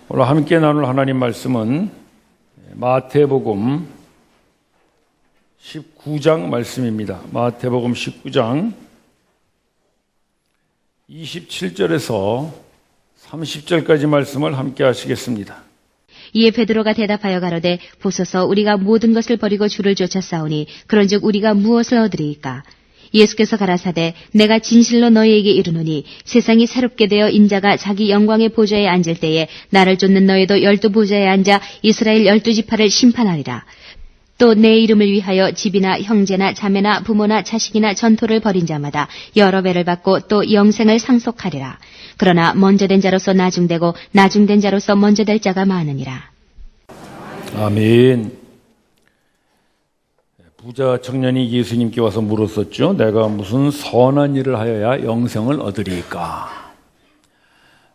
오늘 함께 나눌 하나님 말씀은 마태복음 19장 말씀입니다. 마태복음 19장 27절에서 30절까지 말씀을 함께 하시겠습니다. 이에 베드로가 대답하여 가로되 보소서 우리가 모든 것을 버리고 주를 쫓아싸우니 그런즉 우리가 무엇을 얻으리이까? 예수께서 가라사대 내가 진실로 너희에게 이르노니 세상이 새롭게 되어 인자가 자기 영광의 보좌에 앉을 때에 나를 쫓는 너희도 12 보좌에 앉아 이스라엘 12지파를 심판하리라. 또 내 이름을 위하여 집이나 형제나 자매나 부모나 자식이나 전토를 벌인 자마다 여러 배를 받고 또 영생을 상속하리라. 그러나 먼저 된 자로서 나중되고 나중된 자로서 먼저 될 자가 많으니라. 아멘. 부자 청년이 예수님께 와서 물었었죠. 내가 무슨 선한 일을 하여야 영생을 얻으리까?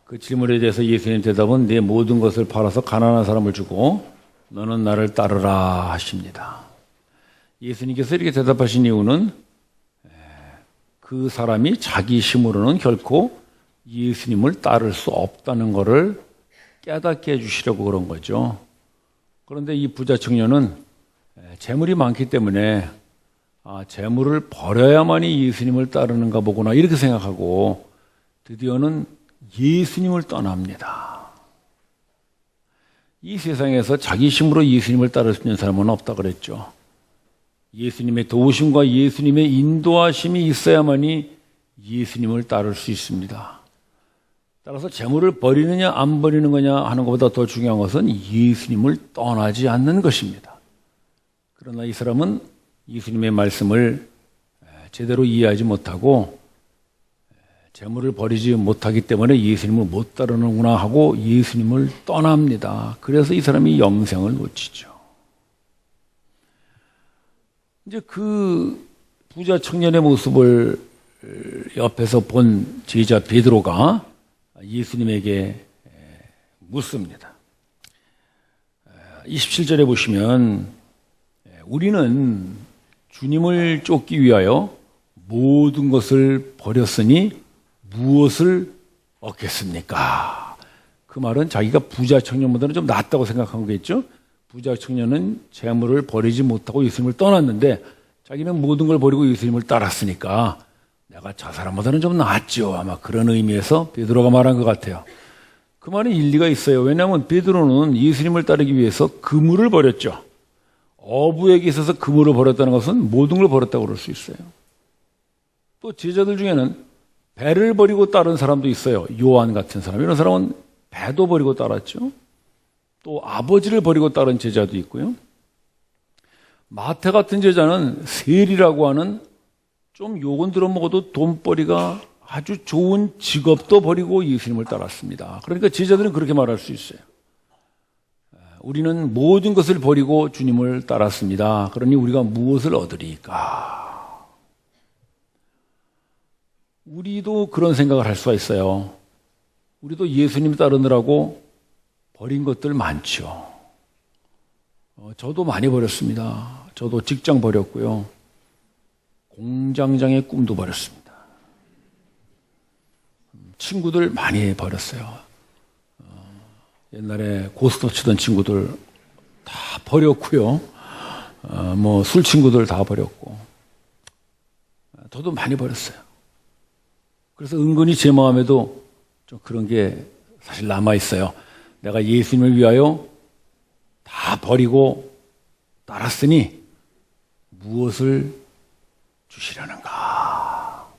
그 질문에 대해서 예수님 대답은 내 모든 것을 팔아서 가난한 사람을 주고 너는 나를 따르라 하십니다. 예수님께서 이렇게 대답하신 이유는 그 사람이 자기 힘으로는 결코 예수님을 따를 수 없다는 것을 깨닫게 해주시려고 그런 거죠. 그런데 이 부자 청년은 재물이 많기 때문에 재물을 버려야만이 예수님을 따르는가 보구나 이렇게 생각하고 드디어는 예수님을 떠납니다. 이 세상에서 자기 힘으로 예수님을 따를 수 있는 사람은 없다 그랬죠. 예수님의 도우심과 예수님의 인도하심이 있어야만이 예수님을 따를 수 있습니다. 따라서 재물을 버리느냐 안 버리는 거냐 하는 것보다 더 중요한 것은 예수님을 떠나지 않는 것입니다. 그러나 이 사람은 예수님의 말씀을 제대로 이해하지 못하고 재물을 버리지 못하기 때문에 예수님을 못 따르는구나 하고 예수님을 떠납니다. 그래서 이 사람이 영생을 놓치죠. 이제 그 부자 청년의 모습을 옆에서 본 제자 베드로가 예수님에게 묻습니다. 27절에 보시면 우리는 주님을 쫓기 위하여 모든 것을 버렸으니 무엇을 얻겠습니까? 그 말은 자기가 부자 청년보다는 좀 낫다고 생각한 거겠죠? 부자 청년은 재물을 버리지 못하고 예수님을 떠났는데 자기는 모든 걸 버리고 예수님을 따랐으니까 내가 저 사람보다는 좀 낫죠. 아마 그런 의미에서 베드로가 말한 것 같아요. 그 말은 일리가 있어요. 왜냐하면 베드로는 예수님을 따르기 위해서 그물을 버렸죠. 어부에게 있어서 그물을 버렸다는 것은 모든 걸 버렸다고 그럴 수 있어요. 또 제자들 중에는 배를 버리고 따른 사람도 있어요. 요한 같은 사람. 이런 사람은 배도 버리고 따랐죠. 또 아버지를 버리고 따른 제자도 있고요. 마태 같은 제자는 세리라고 하는 좀 욕은 들어먹어도 돈벌이가 아주 좋은 직업도 버리고 예수님을 따랐습니다. 그러니까 제자들은 그렇게 말할 수 있어요. 우리는 모든 것을 버리고 주님을 따랐습니다. 그러니 우리가 무엇을 얻으리까? 우리도 그런 생각을 할 수가 있어요. 우리도 예수님 따르느라고 버린 것들 많죠. 저도 많이 버렸습니다. 저도 직장 버렸고요. 공장장의 꿈도 버렸습니다. 친구들 많이 버렸어요. 옛날에 고스톱 치던 친구들 다 버렸고요. 술 친구들 다 버렸고. 저도 많이 버렸어요. 그래서 은근히 제 마음에도 좀 그런 게 사실 남아있어요. 내가 예수님을 위하여 다 버리고 따랐으니 무엇을 주시려는가?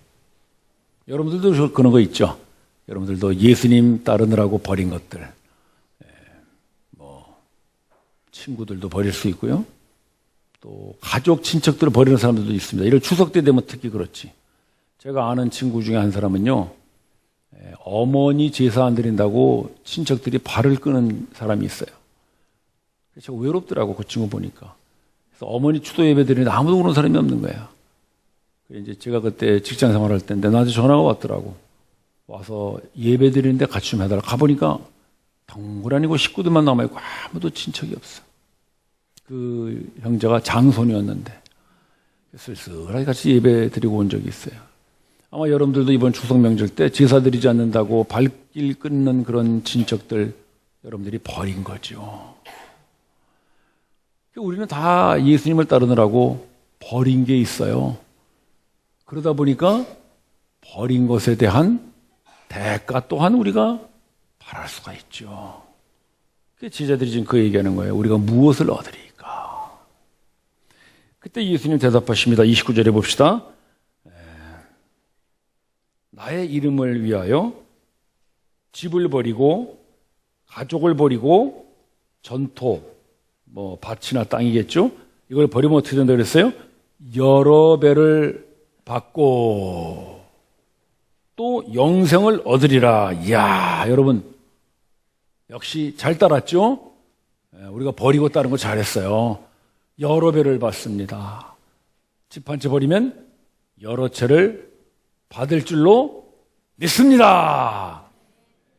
여러분들도 그런 거 있죠? 여러분들도 예수님 따르느라고 버린 것들. 친구들도 버릴 수 있고요. 또 가족, 친척들을 버리는 사람들도 있습니다. 이럴 추석 때 되면 특히 그렇지. 제가 아는 친구 중에 한 사람은요. 어머니 제사 안 드린다고 친척들이 발을 끄는 사람이 있어요. 제가 외롭더라고 그 친구 보니까. 그래서 어머니 추도 예배 드리는데 아무도 그런 사람이 없는 거야. 이제 제가 그때 직장 생활할 때인데 나한테 전화가 왔더라고. 와서 예배 드리는데 같이 좀 해달라. 가보니까 덩그라니고 식구들만 남아있고 아무도 친척이 없어. 그 형제가 장손이었는데 쓸쓸하게 같이 예배 드리고 온 적이 있어요. 아마 여러분들도 이번 추석 명절 때 제사 드리지 않는다고 발길 끊는 그런 친척들 여러분들이 버린 거죠. 우리는 다 예수님을 따르느라고 버린 게 있어요. 그러다 보니까 버린 것에 대한 대가 또한 우리가 바랄 수가 있죠. 제자들이 지금 그 얘기하는 거예요. 우리가 무엇을 얻으리까? 그때 예수님 대답하십니다. 29절에 봅시다. 나의 이름을 위하여 집을 버리고 가족을 버리고 전토, 밭이나 땅이겠죠? 이걸 버리면 어떻게 된다 그랬어요? 여러 배를 받고 또 영생을 얻으리라. 이야, 여러분 역시 잘 따랐죠? 우리가 버리고 따른 거 잘했어요. 여러 배를 받습니다. 집 한 채 버리면 여러 채를 받을 줄로 믿습니다.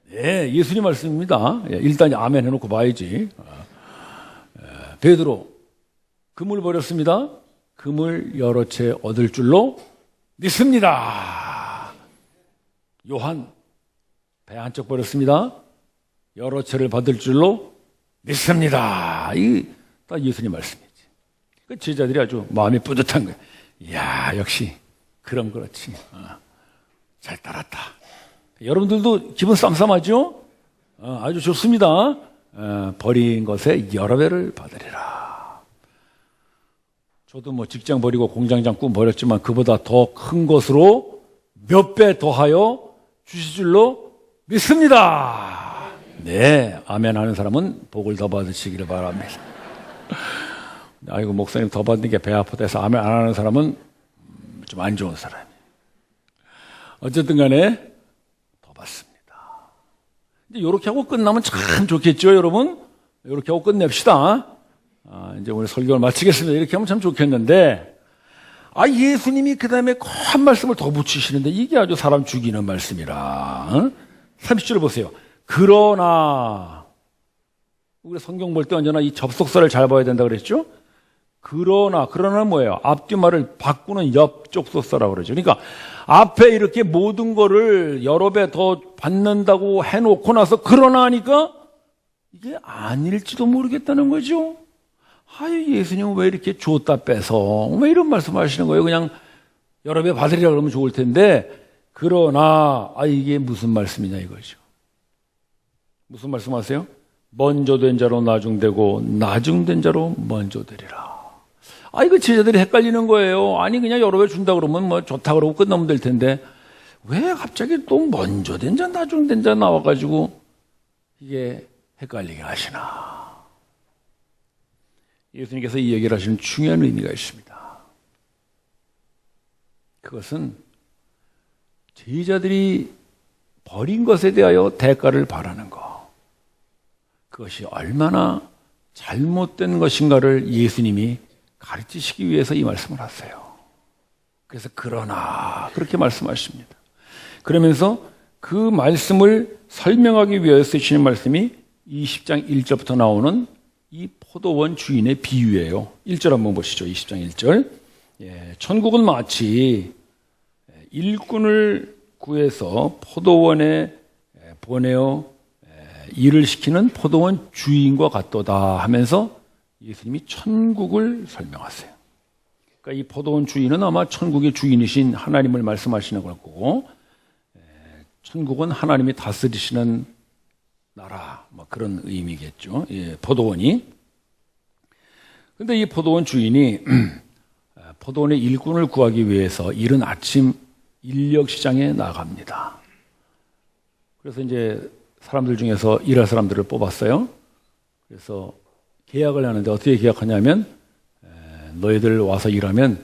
네, 예수님 말씀입니다. 일단 아멘 해놓고 봐야지. 베드로 금을 버렸습니다. 금을 여러 채 얻을 줄로 믿습니다. 요한 배 한쪽 버렸습니다. 여러 채를 받을 줄로 믿습니다. 이 다 예수님 말씀이지. 그 제자들이 아주 마음이 뿌듯한 거예요. 이야, 역시 그럼 그렇지. 잘 따랐다. 여러분들도 기분 쌈쌈하죠? 아주 좋습니다. 버린 것에 여러 배를 받으리라. 저도 직장 버리고 공장장 꿈 버렸지만 그보다 더 큰 것으로 몇 배 더하여 주실 줄로 믿습니다. 네, 아멘 하는 사람은 복을 더 받으시기를 바랍니다. 아이고, 목사님 더 받는 게 배 아프다 해서 아멘 안 하는 사람은 좀 안 좋은 사람이에요. 어쨌든 간에 더 받습니다. 이제 이렇게 하고 끝나면 참 좋겠죠, 여러분? 이렇게 하고 끝냅시다. 이제 오늘 설교를 마치겠습니다. 이렇게 하면 참 좋겠는데, 예수님이 그 다음에 한 말씀을 더 붙이시는데, 이게 아주 사람 죽이는 말씀이라. 30절 보세요. 그러나, 우리 성경 볼 때 언제나 이 접속사를 잘 봐야 된다 그랬죠? 그러나는 뭐예요? 앞뒤말을 바꾸는 옆접속사라고 그러죠. 그러니까 앞에 이렇게 모든 거를 여러 배 더 받는다고 해놓고 나서 그러나 하니까 이게 아닐지도 모르겠다는 거죠. 예수님은 왜 이렇게 줬다 빼서 왜 이런 말씀 하시는 거예요? 그냥 여러 배 받으리라 그러면 좋을 텐데, 그러나 이게 무슨 말씀이냐 이거죠. 무슨 말씀 하세요? 먼저 된 자로 나중되고 나중된 자로 먼저 되리라. 이거 제자들이 헷갈리는 거예요. 그냥 여러 배 준다 그러면 좋다 그러고 끝나면 될 텐데 왜 갑자기 또 먼저 된 자 나중된 자 나와가지고 이게 헷갈리게 하시나. 예수님께서 이 얘기를 하시는 중요한 의미가 있습니다. 그것은 제자들이 버린 것에 대하여 대가를 바라는 것, 그것이 얼마나 잘못된 것인가를 예수님이 가르치시기 위해서 이 말씀을 하세요. 그래서 그러나 그렇게 말씀하십니다. 그러면서 그 말씀을 설명하기 위해서 쓰시는 말씀이 20장 1절부터 나오는 이 포도원 주인의 비유예요. 1절 한번 보시죠. 20장 1절. 천국은 마치 일꾼을 구해서 포도원에 보내어 일을 시키는 포도원 주인과 같도다 하면서 예수님이 천국을 설명하세요. 그러니까 이 포도원 주인은 아마 천국의 주인이신 하나님을 말씀하시는 걸 거고, 천국은 하나님이 다스리시는 나라, 그런 의미겠죠. 포도원이. 근데 이 포도원 주인이 포도원의 일꾼을 구하기 위해서 이른 아침 인력시장에 나갑니다. 그래서 이제 사람들 중에서 일할 사람들을 뽑았어요. 그래서 계약을 하는데 어떻게 계약하냐면, 너희들 와서 일하면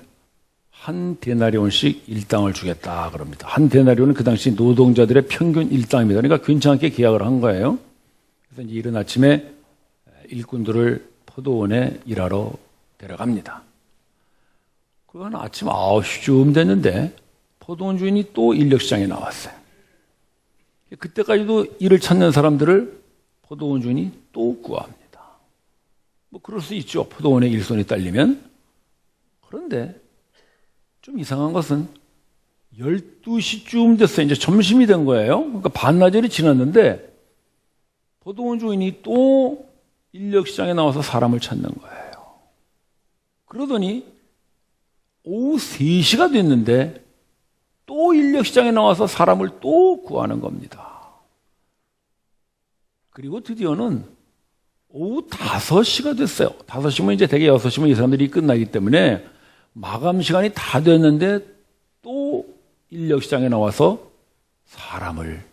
한 데나리온씩 일당을 주겠다 그럽니다. 한 데나리온은 그 당시 노동자들의 평균 일당입니다. 그러니까 괜찮게 계약을 한 거예요. 그래서 이제 이른 아침에 일꾼들을 포도원에 일하러 데려갑니다. 그건 아침 9시쯤 됐는데 포도원 주인이 또 인력시장에 나왔어요. 그때까지도 일을 찾는 사람들을 포도원 주인이 또 구합니다. 그럴 수 있죠. 포도원에 일손이 딸리면. 그런데 좀 이상한 것은 12시쯤 됐어요. 이제 점심이 된 거예요. 그러니까 반나절이 지났는데 포도원 주인이 또 인력시장에 나와서 사람을 찾는 거예요. 그러더니 오후 3시가 됐는데 또 인력시장에 나와서 사람을 또 구하는 겁니다. 그리고 드디어는 오후 5시가 됐어요. 5시면 이제 대개 6시면 이 사람들이 끝나기 때문에 마감 시간이 다 됐는데 또 인력시장에 나와서 사람을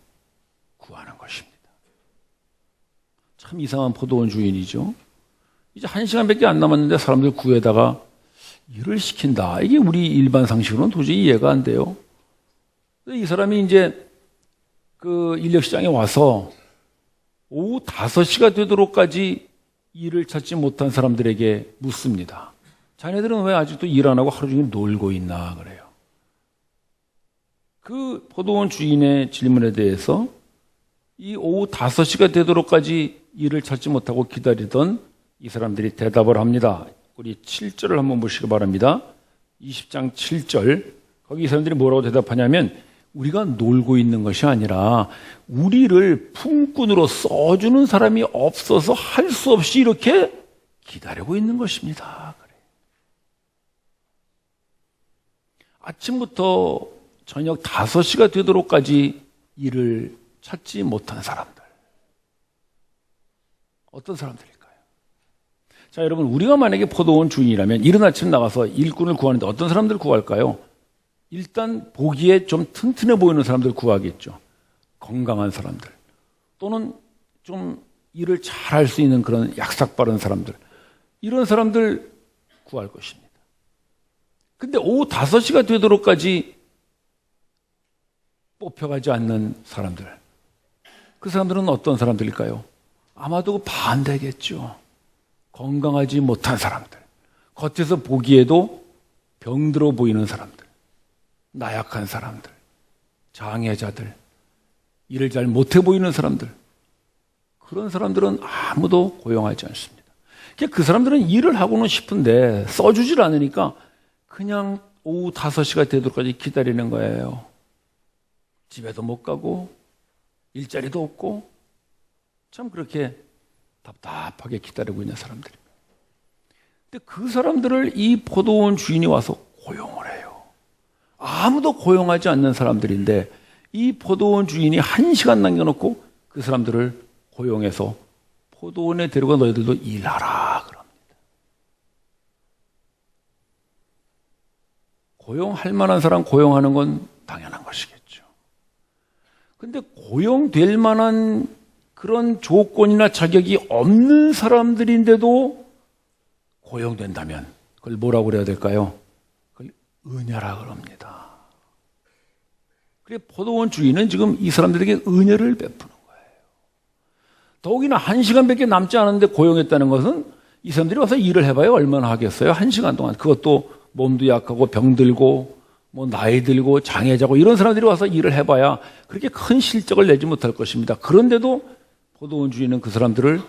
구하는 것입니다. 참 이상한 포도원 주인이죠. 이제 1시간밖에 안 남았는데 사람들 구해다가 일을 시킨다. 이게 우리 일반 상식으로는 도저히 이해가 안 돼요. 이 사람이 이제 그 인력시장에 와서 오후 5시가 되도록까지 일을 찾지 못한 사람들에게 묻습니다. 자네들은 왜 아직도 일 안 하고 하루 종일 놀고 있나 그래요. 그 포도원 주인의 질문에 대해서 이 오후 5시가 되도록까지 일을 찾지 못하고 기다리던 이 사람들이 대답을 합니다. 우리 7절을 한번 보시기 바랍니다. 20장 7절. 거기 이 사람들이 뭐라고 대답하냐면 우리가 놀고 있는 것이 아니라 우리를 품꾼으로 써주는 사람이 없어서 할 수 없이 이렇게 기다리고 있는 것입니다. 그래. 아침부터 저녁 5시가 되도록까지 일을 찾지 못한 사람들. 어떤 사람들일까요? 자, 여러분, 우리가 만약에 포도원 주인이라면 이른 아침 나가서 일꾼을 구하는데 어떤 사람들 구할까요? 일단 보기에 좀 튼튼해 보이는 사람들 구하겠죠. 건강한 사람들. 또는 좀 일을 잘할 수 있는 그런 약삭 빠른 사람들. 이런 사람들 구할 것입니다. 근데 오후 5시가 되도록까지 뽑혀가지 않는 사람들. 그 사람들은 어떤 사람들일까요? 아마도 반대겠죠. 건강하지 못한 사람들. 겉에서 보기에도 병들어 보이는 사람들. 나약한 사람들, 장애자들, 일을 잘 못해 보이는 사람들, 그런 사람들은 아무도 고용하지 않습니다. 그 사람들은 일을 하고는 싶은데 써주질 않으니까 그냥 오후 5시가 되도록까지 기다리는 거예요. 집에도 못 가고 일자리도 없고 참 그렇게 답답하게 기다리고 있는 사람들입니다. 근데 그 사람들을 이 포도원 주인이 와서 고용을 해요. 아무도 고용하지 않는 사람들인데 이 포도원 주인이 1시간 남겨놓고 그 사람들을 고용해서 포도원에 데려가 너희들도 일하라 그럽니다. 고용할 만한 사람 고용하는 건 당연한 것이겠죠. 근데 고용될 만한 그런 조건이나 자격이 없는 사람들인데도 고용된다면 그걸 뭐라고 그래야 될까요? 은혜라 그럽니다. 그래 포도원 주인은 지금 이 사람들에게 은혜를 베푸는 거예요. 더욱이나 1시간밖에 남지 않았는데 고용했다는 것은 이 사람들이 와서 일을 해봐야 얼마나 하겠어요? 1시간 동안. 그것도 몸도 약하고 병들고 뭐 나이 들고 장애자고 이런 사람들이 와서 일을 해봐야 그렇게 큰 실적을 내지 못할 것입니다. 그런데도 포도원 주인은 그 사람들을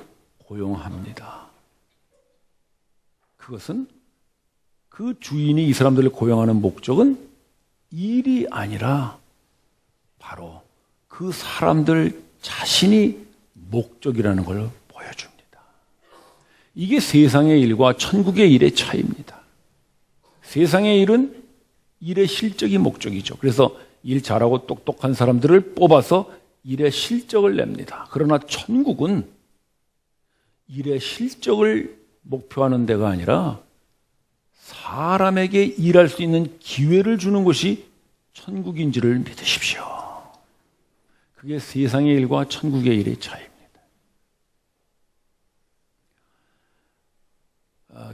고용합니다. 그것은 그 주인이 이 사람들을 고용하는 목적은 일이 아니라 바로 그 사람들 자신이 목적이라는 걸 보여줍니다. 이게 세상의 일과 천국의 일의 차이입니다. 세상의 일은 일의 실적이 목적이죠. 그래서 일 잘하고 똑똑한 사람들을 뽑아서 일의 실적을 냅니다. 그러나 천국은 일의 실적을 목표하는 데가 아니라 사람에게 일할 수 있는 기회를 주는 것이 천국인지를 믿으십시오. 그게 세상의 일과 천국의 일의 차이입니다.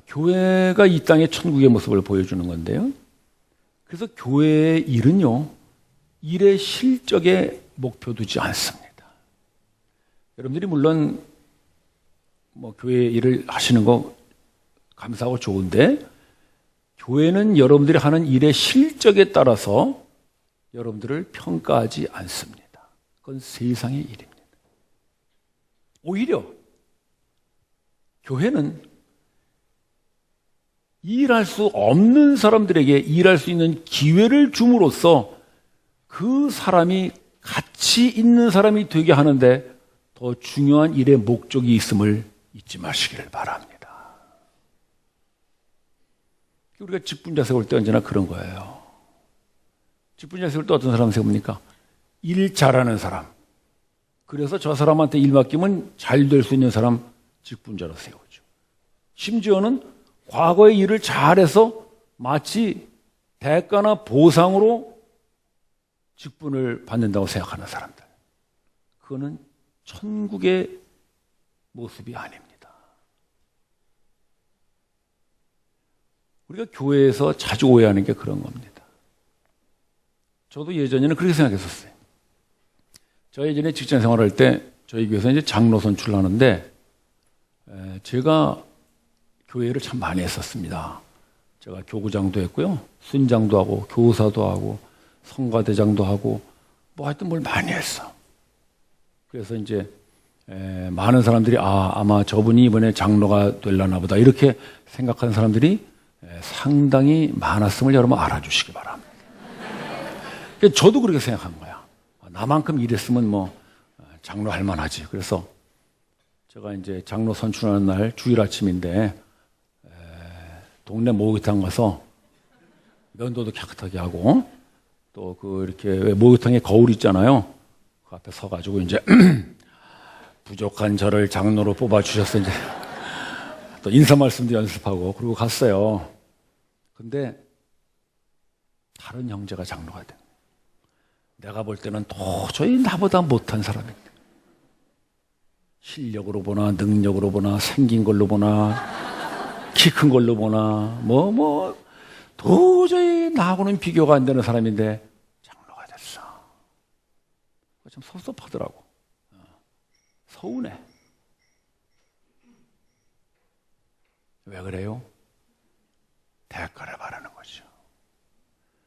교회가 이 땅의 천국의 모습을 보여주는 건데요. 그래서 교회의 일은요, 일의 실적에 목표 두지 않습니다. 여러분들이 물론 뭐 교회 일을 하시는 거 감사하고 좋은데 교회는 여러분들이 하는 일의 실적에 따라서 여러분들을 평가하지 않습니다. 그건 세상의 일입니다. 오히려 교회는 일할 수 없는 사람들에게 일할 수 있는 기회를 줌으로써 그 사람이 가치 있는 사람이 되게 하는데 더 중요한 일의 목적이 있음을 잊지 마시기를 바랍니다. 우리가 직분자 세울 때 언제나 그런 거예요. 직분자 세울 때 어떤 사람 세웁니까? 일 잘하는 사람. 그래서 저 사람한테 일 맡기면 잘 될 수 있는 사람 직분자로 세우죠. 심지어는 과거의 일을 잘해서 마치 대가나 보상으로 직분을 받는다고 생각하는 사람들. 그거는 천국의 모습이 아닙니다. 우리가 교회에서 자주 오해하는 게 그런 겁니다. 저도 예전에는 그렇게 생각했었어요. 저 예전에 직장 생활할 때 저희 교회에서 이제 장로 선출을 하는데 제가 교회를 참 많이 했었습니다. 제가 교구장도 했고요. 순장도 하고 교사도 하고 성가대장도 하고 뭐 하여튼 뭘 많이 했어. 그래서 이제 많은 사람들이 아마 저분이 이번에 장로가 되려나 보다 이렇게 생각하는 사람들이 상당히 많았음을 여러분 알아주시기 바랍니다. 저도 그렇게 생각한 거야. 나만큼 일했으면 뭐 장로 할 만하지. 그래서 제가 이제 장로 선출하는 날 주일 아침인데 동네 목욕탕 가서 면도도 깨끗하게 하고 또 그 이렇게 목욕탕에 거울 있잖아요. 그 앞에 서가지고 이제 부족한 저를 장로로 뽑아주셔서 이제 또 인사 말씀도 연습하고 그리고 갔어요. 근데 다른 형제가 장로가 돼. 내가 볼 때는 도저히 나보다 못한 사람인데 실력으로 보나 능력으로 보나 생긴 걸로 보나 키 큰 걸로 보나 도저히 나하고는 비교가 안 되는 사람인데 장로가 됐어. 참 섭섭하더라고. 서운해. 왜 그래요? 대가를 바라는 거죠.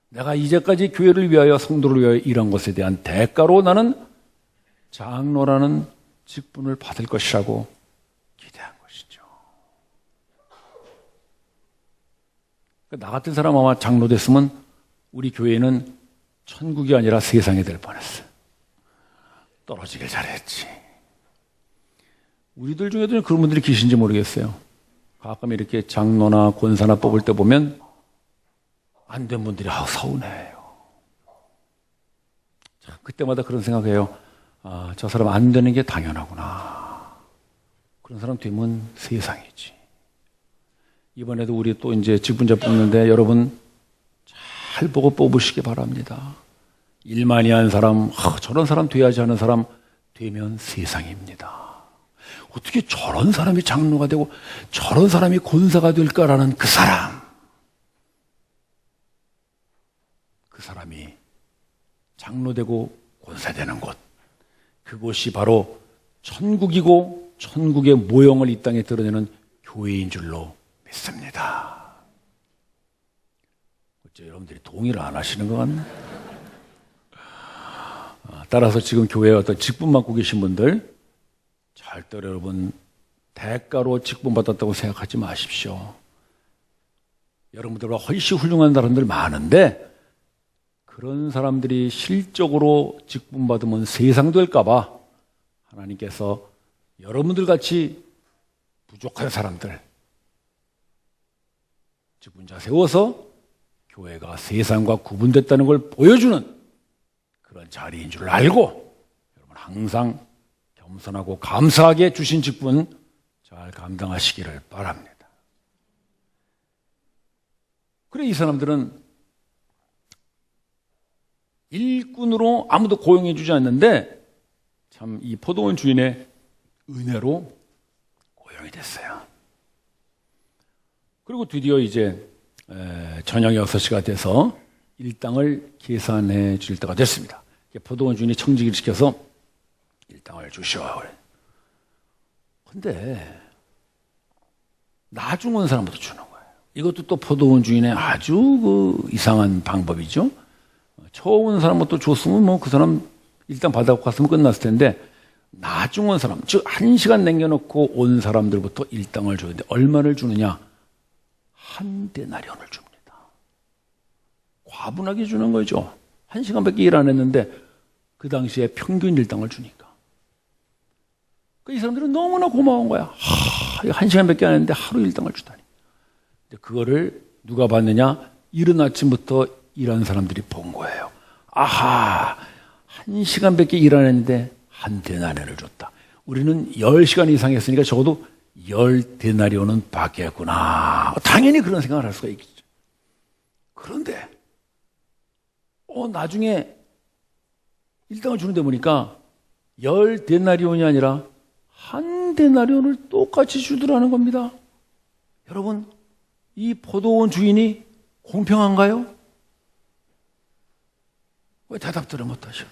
내가 이제까지 교회를 위하여 성도를 위하여 일한 것에 대한 대가로 나는 장로라는 직분을 받을 것이라고 기대한 것이죠. 나 같은 사람 아마 장로 됐으면 우리 교회는 천국이 아니라 세상이 될 뻔했어요. 떨어지길 잘했지. 우리들 중에도 그런 분들이 계신지 모르겠어요. 가끔 이렇게 장로나 권사나 뽑을 때 보면 안 된 분들이 서운해요. 그때마다 그런 생각해요. 저 사람 안 되는 게 당연하구나. 그런 사람 되면 세상이지. 이번에도 우리 또 이제 직분자 뽑는데 여러분 잘 보고 뽑으시기 바랍니다. 일 많이 한 사람, 저런 사람 돼야지 하는 사람 되면 세상입니다. 어떻게 저런 사람이 장로가 되고 저런 사람이 권사가 될까라는 그 사람이 장로되고 권사되는 곳, 그곳이 바로 천국이고 천국의 모형을 이 땅에 드러내는 교회인 줄로 믿습니다. 어째 여러분들이 동의를 안 하시는 것 같네. 따라서 지금 교회에 어떤 직분 맡고 계신 분들 절대 여러분 대가로 직분 받았다고 생각하지 마십시오. 여러분들보다 훨씬 훌륭한 사람들 많은데 그런 사람들이 실적으로 직분 받으면 세상 될까봐 하나님께서 여러분들 같이 부족한 사람들 직분자 세워서 교회가 세상과 구분됐다는 걸 보여주는 그런 자리인 줄 알고 여러분 항상 겸손하고 감사하게 주신 직분 잘 감당하시기를 바랍니다. 그래 이 사람들은 일꾼으로 아무도 고용해 주지 않는데 참 이 포도원 주인의 은혜로 고용이 됐어요. 그리고 드디어 이제 저녁 6시가 돼서 일당을 계산해 줄 때가 됐습니다. 포도원 주인이 청지기를 시켜서 일당을 주시오. 근데 나중 온 사람부터 주는 거예요. 이것도 또 포도원 주인의 아주 이상한 방법이죠. 처음 온 사람부터 줬으면 그 사람 일단 받아갖고 갔으면 끝났을 텐데 나중 온 사람, 즉 1시간 남겨놓고 온 사람들부터 일당을 줘야 돼. 얼마를 주느냐? 한 데나리온을 줍니다. 과분하게 주는 거죠. 1시간밖에 일 안 했는데 그 당시에 평균 일당을 주니까. 이 사람들은 너무나 고마운 거야. 이거 1시간밖에 안 했는데 하루 일당을 주다니. 근데 그거를 누가 봤느냐? 이른 아침부터 일하는 사람들이 본 거예요. 아하, 1시간밖에 일 안 했는데 한 데나리온을 줬다. 우리는 10시간 이상 했으니까 적어도 10데나리온은 받겠구나. 당연히 그런 생각을 할 수가 있겠죠. 그런데 나중에 일당을 주는데 보니까 10데나리온이 아니라 한 데나리온을 똑같이 주더라는 겁니다. 여러분, 이 포도원 주인이 공평한가요? 왜 대답들을 못하셔?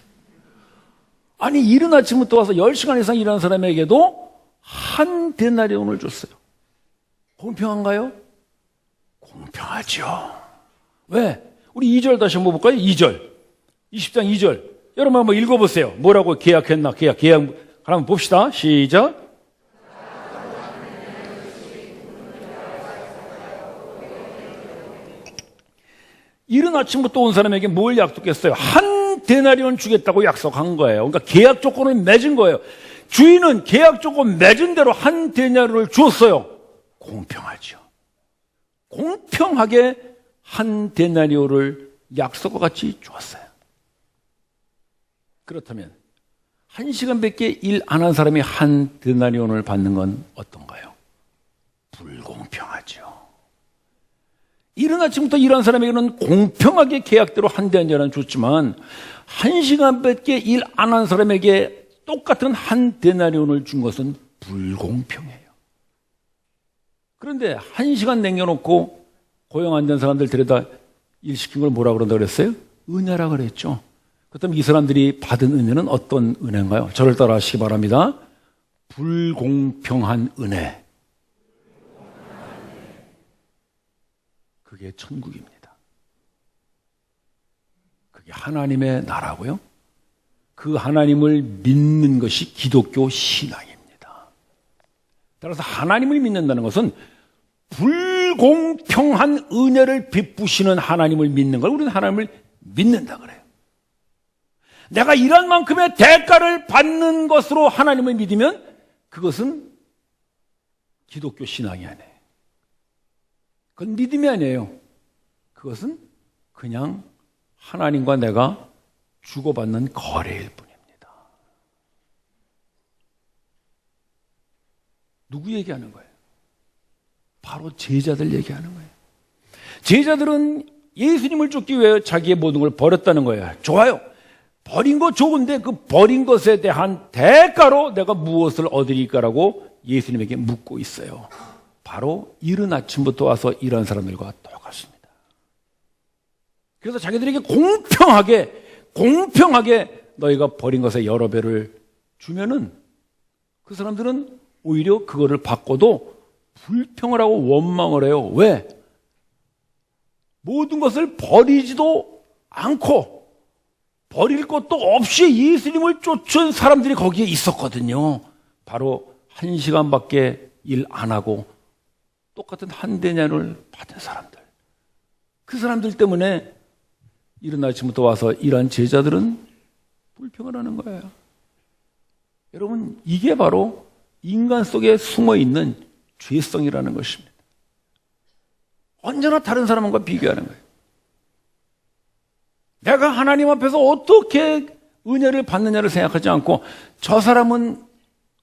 아니, 이른 아침부터 와서 10시간 이상 일하는 사람에게도 한 데나리온을 줬어요. 공평한가요? 공평하죠. 왜? 우리 2절 다시 한번 볼까요? 2절. 20장 2절. 여러분 한번 읽어보세요. 뭐라고 계약했나? 계약 한번 봅시다. 시작. 이른 아침부터 온 사람에게 뭘 약속했어요? 한 데나리온 주겠다고 약속한 거예요. 그러니까 계약 조건을 맺은 거예요. 주인은 계약 조건 맺은 대로 한 데나리온을 주었어요. 공평하죠. 공평하게 한 데나리온을 약속과 같이 주었어요. 그렇다면 1시간밖에 일 안 한 사람이 한 데나리온을 받는 건 어떤가요? 불공평하죠. 이른 아침부터 일한 사람에게는 공평하게 계약대로 한 데나리온을 줬지만 1시간밖에 일 안 한 사람에게 똑같은 한 데나리온을 준 것은 불공평해요. 그런데 1시간 남겨놓고 고용 안 된 사람들 데려다 일 시킨 걸 뭐라 그런다고 그랬어요? 은혜라 그랬죠. 그렇다면 이 사람들이 받은 은혜는 어떤 은혜인가요? 저를 따라 하시기 바랍니다. 불공평한 은혜. 그게 천국입니다. 그게 하나님의 나라고요. 그 하나님을 믿는 것이 기독교 신앙입니다. 따라서 하나님을 믿는다는 것은 불공평한 은혜를 베푸시는 하나님을 믿는 걸 우리는 하나님을 믿는다 그래요. 내가 일한 만큼의 대가를 받는 것으로 하나님을 믿으면 그것은 기독교 신앙이 아니에요. 그건 믿음이 아니에요. 그것은 그냥 하나님과 내가 주고받는 거래일 뿐입니다. 누구 얘기하는 거예요? 바로 제자들 얘기하는 거예요. 제자들은 예수님을 쫓기 위해 자기의 모든 걸 버렸다는 거예요. 좋아요. 버린 거 좋은데 그 버린 것에 대한 대가로 내가 무엇을 얻으리까라고 예수님에게 묻고 있어요. 바로 이른 아침부터 와서 일하는 사람들과 똑같습니다. 그래서 자기들에게 공평하게 너희가 버린 것에 여러 배를 주면은 그 사람들은 오히려 그거를 받고도 불평을 하고 원망을 해요. 왜? 모든 것을 버리지도 않고 버릴 것도 없이 예수님을 쫓은 사람들이 거기에 있었거든요. 바로 1시간밖에 일 안 하고 똑같은 한 데나리온을 받은 사람들. 그 사람들 때문에 이른 아침부터 와서 일한 제자들은 불평을 하는 거예요. 여러분, 이게 바로 인간 속에 숨어있는 죄성이라는 것입니다. 언제나 다른 사람과 비교하는 거예요. 내가 하나님 앞에서 어떻게 은혜를 받느냐를 생각하지 않고 저 사람은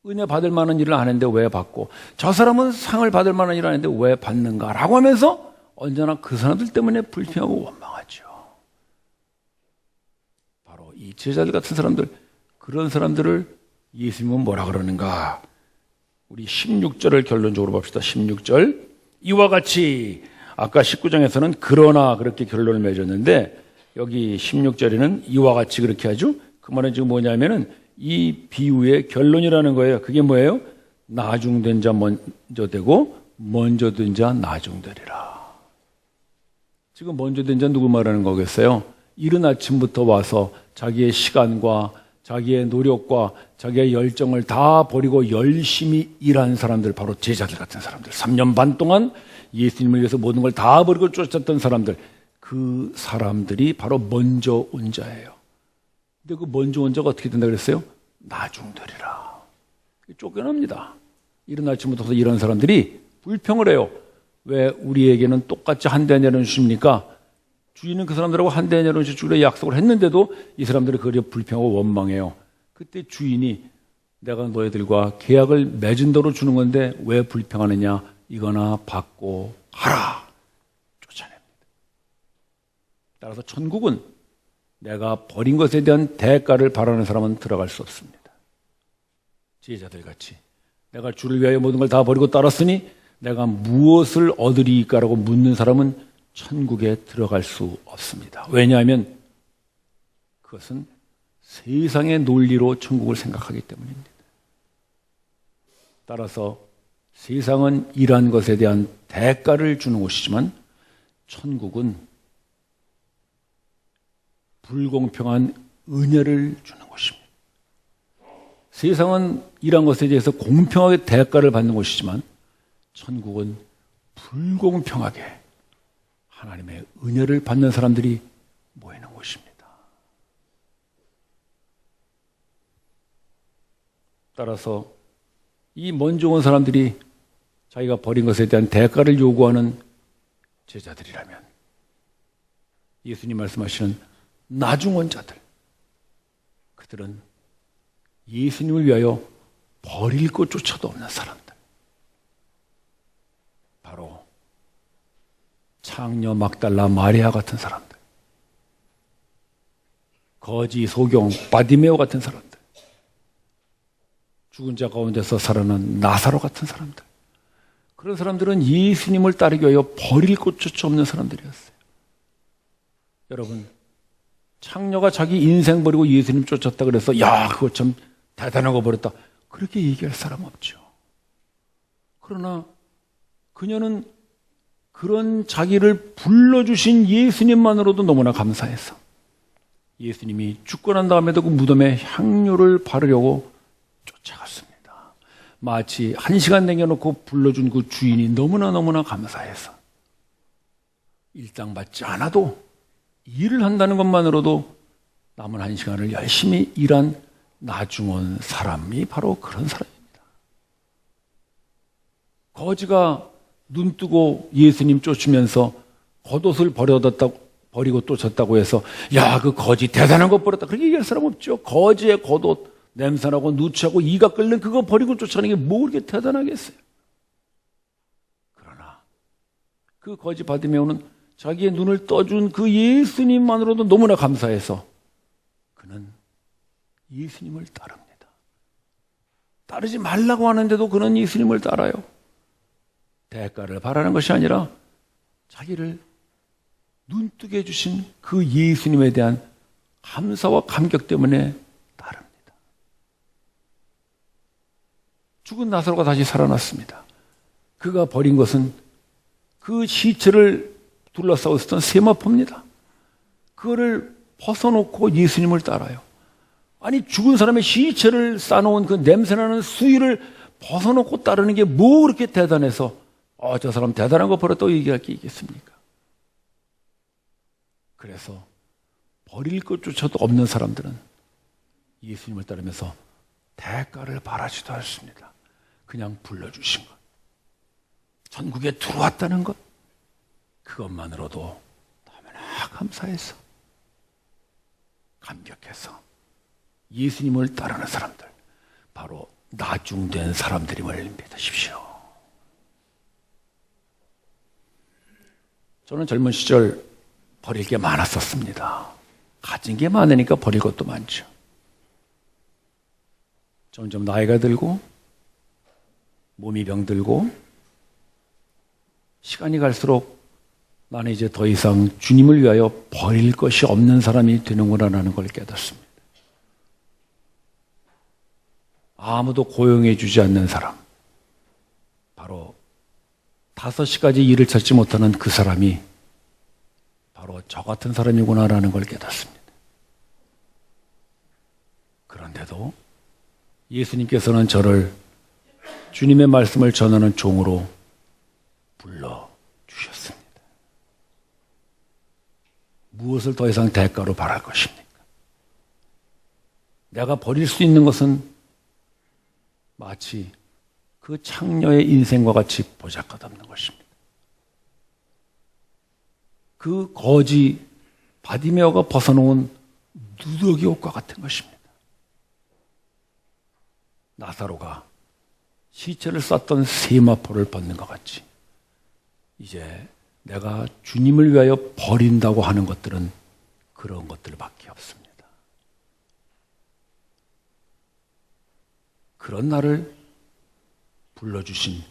은혜 받을 만한 일을 안 했는데 왜 받고 저 사람은 상을 받을 만한 일을 안 했는데 왜 받는가라고 하면서 언제나 그 사람들 때문에 불평하고 원망하죠. 바로 이 제자들 같은 사람들, 그런 사람들을 예수님은 뭐라 그러는가? 우리 16절을 결론적으로 봅시다. 16절. 이와 같이 아까 19장에서는 그러나 그렇게 결론을 맺었는데 여기 16절에는 이와 같이 그렇게 하죠. 그 말은 지금 뭐냐면은 이 비유의 결론이라는 거예요. 그게 뭐예요? 나중된 자 먼저 되고 먼저 된 자 나중되리라. 지금 먼저 된 자 누구 말하는 거겠어요? 이른 아침부터 와서 자기의 시간과 자기의 노력과 자기의 열정을 다 버리고 열심히 일한 사람들, 바로 제자들 같은 사람들, 3년 반 동안 예수님을 위해서 모든 걸 다 버리고 쫓았던 사람들, 그 사람들이 바로 먼저 온 자예요. 근데 그 먼저 온 자가 어떻게 된다 그랬어요? 나중되리라. 쫓겨납니다. 이른 아침부터 이런 사람들이 불평을 해요. 왜 우리에게는 똑같이 한 대 내려주십니까? 주인은 그 사람들하고 한 대 내려주기로 약속을 했는데도 이 사람들이 그걸 불평하고 원망해요. 그때 주인이 내가 너희들과 계약을 맺은 대로 주는 건데 왜 불평하느냐? 이거나 받고 하라. 쫓아냅니다. 따라서 천국은 내가 버린 것에 대한 대가를 바라는 사람은 들어갈 수 없습니다. 지혜자들 같이 내가 주를 위하여 모든 걸 다 버리고 따랐으니 내가 무엇을 얻으리까라고 묻는 사람은 천국에 들어갈 수 없습니다. 왜냐하면 그것은 세상의 논리로 천국을 생각하기 때문입니다. 따라서 세상은 일한 것에 대한 대가를 주는 곳이지만 천국은 불공평한 은혜를 주는 곳입니다. 세상은 일한 것에 대해서 공평하게 대가를 받는 곳이지만 천국은 불공평하게 하나님의 은혜를 받는 사람들이 모이는 곳입니다. 따라서 이 먼저 온 사람들이 자기가 버린 것에 대한 대가를 요구하는 제자들이라면 예수님 말씀하시는 나중 온 자들, 그들은 예수님을 위하여 버릴 것조차도 없는 사람들, 바로 창녀 막달라 마리아 같은 사람들, 거지 소경 바디메오 같은 사람들, 죽은 자 가운데서 살아난 나사로 같은 사람들, 그런 사람들은 예수님을 따르기 위하여 버릴 것조차 없는 사람들이었어요. 여러분, 창녀가 자기 인생 버리고 예수님 쫓았다 그래서 야, 그거 참 대단한 거 버렸다, 그렇게 얘기할 사람 없죠. 그러나 그녀는 그런 자기를 불러주신 예수님만으로도 너무나 감사해서 예수님이 죽고 난 다음에도 그 무덤에 향료를 바르려고 쫓아갔습니다. 마치 1시간 남겨놓고 불러준 그 주인이 너무나 감사해서 일당받지 않아도 일을 한다는 것만으로도 남은 1시간을 열심히 일한 나중 온 사람이 바로 그런 사람입니다. 거지가 눈 뜨고 예수님 쫓으면서 겉옷을 버리고 쫓았다고 해서 야, 그 거지 대단한 것 버렸다, 그렇게 얘기할 사람 없죠. 거지의 겉옷 냄새나고 누추하고 이가 끓는 그거 버리고 쫓아가는 게 뭐 그렇게 대단하겠어요. 그러나 그 거지 바디메오는 자기의 눈을 떠준 그 예수님만으로도 너무나 감사해서 그는 예수님을 따릅니다. 따르지 말라고 하는데도 그는 예수님을 따라요. 대가를 바라는 것이 아니라 자기를 눈뜨게 해주신 그 예수님에 대한 감사와 감격 때문에 따릅니다. 죽은 나사로가 다시 살아났습니다. 그가 버린 것은 그 시체를 둘러싸고 있었던 세마포입니다. 그거를 벗어놓고 예수님을 따라요. 아니, 죽은 사람의 시체를 싸놓은 그 냄새나는 수위를 벗어놓고 따르는 게 뭐 그렇게 대단해서 저 사람 대단한 거 버렸다고 얘기할 게 있겠습니까? 그래서 버릴 것조차도 없는 사람들은 예수님을 따르면서 대가를 바라지도 않습니다. 그냥 불러주신 것, 천국에 들어왔다는 것, 그것만으로도 너무나 감사해서 감격해서 예수님을 따르는 사람들, 바로 나중된 사람들임을 믿으십시오. 저는 젊은 시절 버릴 게 많았었습니다. 가진 게 많으니까 버릴 것도 많죠. 점점 나이가 들고 몸이 병들고 시간이 갈수록 나는 이제 더 이상 주님을 위하여 버릴 것이 없는 사람이 되는구나라는 걸 깨닫습니다. 아무도 고용해 주지 않는 사람, 바로 5시까지 일을 찾지 못하는 그 사람이 바로 저 같은 사람이구나라는 걸 깨닫습니다. 그런데도 예수님께서는 저를 주님의 말씀을 전하는 종으로 불러주셨습니다. 무엇을 더 이상 대가로 바랄 것입니까? 내가 버릴 수 있는 것은 마치 그 창녀의 인생과 같이 보잘것없는 것입니다. 그 거지 바디메어가 벗어놓은 누더기 옷과 같은 것입니다. 나사로가 시체를 쌌던 세마포를 벗는 것 같이 이제 내가 주님을 위하여 버린다고 하는 것들은 그런 것들밖에 없습니다. 그런 나를 불러주신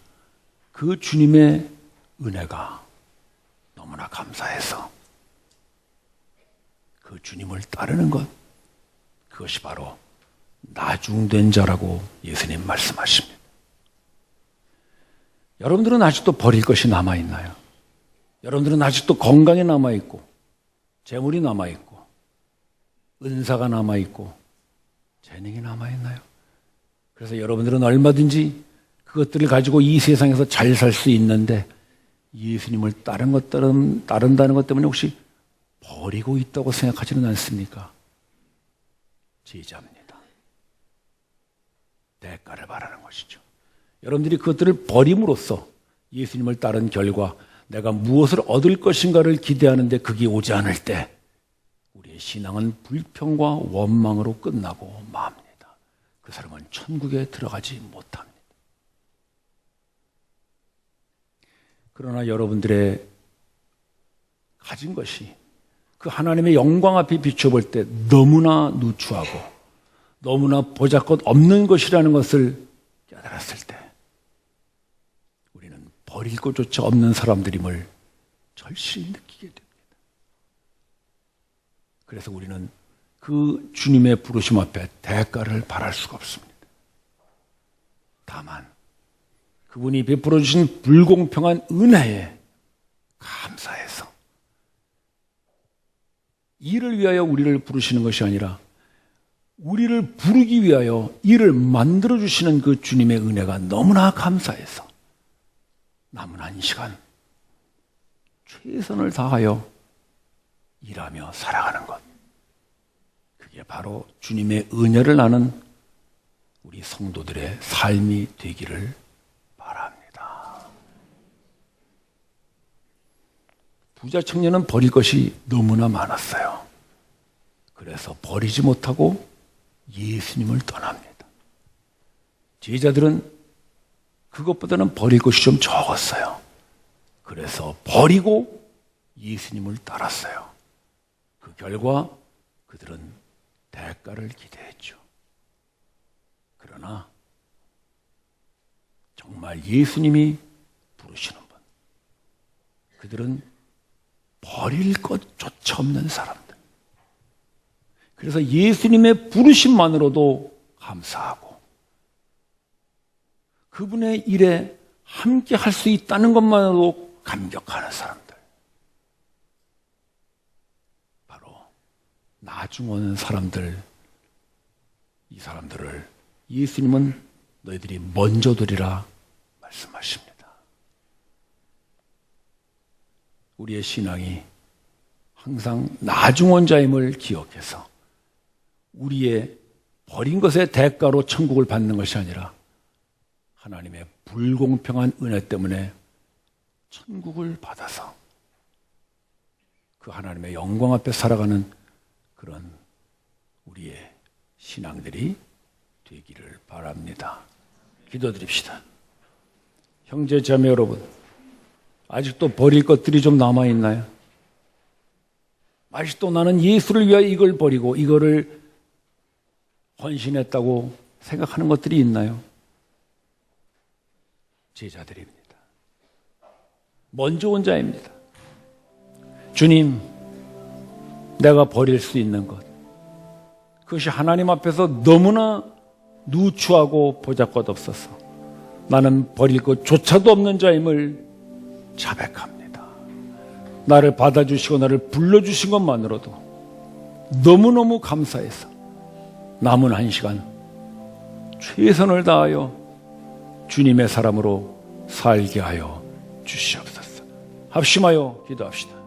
그 주님의 은혜가 너무나 감사해서 그 주님을 따르는 것, 그것이 바로 나중된 자라고 예수님 말씀하십니다. 여러분들은 아직도 버릴 것이 남아있나요? 여러분들은 아직도 건강이 남아있고 재물이 남아있고 은사가 남아있고 재능이 남아있나요? 그래서 여러분들은 얼마든지 그것들을 가지고 이 세상에서 잘 살 수 있는데 예수님을 따른다는 것 때문에 혹시 버리고 있다고 생각하지는 않습니까? 제자입니다. 대가를 바라는 것이죠. 여러분들이 그것들을 버림으로써 예수님을 따른 결과 내가 무엇을 얻을 것인가를 기대하는데 그게 오지 않을 때 우리의 신앙은 불평과 원망으로 끝나고 맙니다. 그 사람은 천국에 들어가지 못합니다. 그러나 여러분들의 가진 것이 그 하나님의 영광 앞에 비춰볼 때 너무나 누추하고 너무나 보잘것 없는 것이라는 것을 깨달았을 때 우리는 버릴 것조차 없는 사람들임을 절실히 느끼게 됩니다. 그래서 우리는 그 주님의 부르심 앞에 대가를 바랄 수가 없습니다. 다만 그분이 베풀어 주신 불공평한 은혜에 감사해서 이를 위하여 우리를 부르시는 것이 아니라 우리를 부르기 위하여 이를 만들어 주시는 그 주님의 은혜가 너무나 감사해서 남은 한 시간 최선을 다하여 일하며 살아가는 것, 그게 바로 주님의 은혜를 나는 우리 성도들의 삶이 되기를 바랍니다. 부자 청년은 버릴 것이 너무나 많았어요. 그래서 버리지 못하고 예수님을 떠납니다. 제자들은 그것보다는 버릴 것이 좀 적었어요. 그래서 버리고 예수님을 따랐어요. 그 결과 그들은 대가를 기대했죠. 그러나 정말 예수님이 부르시는 분, 그들은 버릴 것조차 없는 사람들. 그래서 예수님의 부르심만으로도 감사하고 그분의 일에 함께 할 수 있다는 것만으로도 감격하는 사람들. 바로 나중 오는 사람들, 이 사람들을 예수님은 너희들이 먼저 되리라 말씀하십니다. 우리의 신앙이 항상 나중 온 자임을 기억해서 우리의 버린 것의 대가로 천국을 받는 것이 아니라 하나님의 불공평한 은혜 때문에 천국을 받아서 그 하나님의 영광 앞에 살아가는 그런 우리의 신앙들이 되기를 바랍니다. 기도드립시다. 형제 자매 여러분, 아직도 버릴 것들이 좀 남아있나요? 아직도 나는 예수를 위하여 이걸 버리고 이거를 헌신했다고 생각하는 것들이 있나요? 제자들입니다. 먼저 온 자입니다. 주님, 내가 버릴 수 있는 것, 그것이 하나님 앞에서 너무나 누추하고 보잘것없어서 나는 버릴 것조차도 없는 자임을 자백합니다. 나를 받아주시고 나를 불러주신 것만으로도 너무너무 감사해서 남은 한 시간 최선을 다하여 주님의 사람으로 살게 하여 주시옵소서. 합심하여 기도합시다.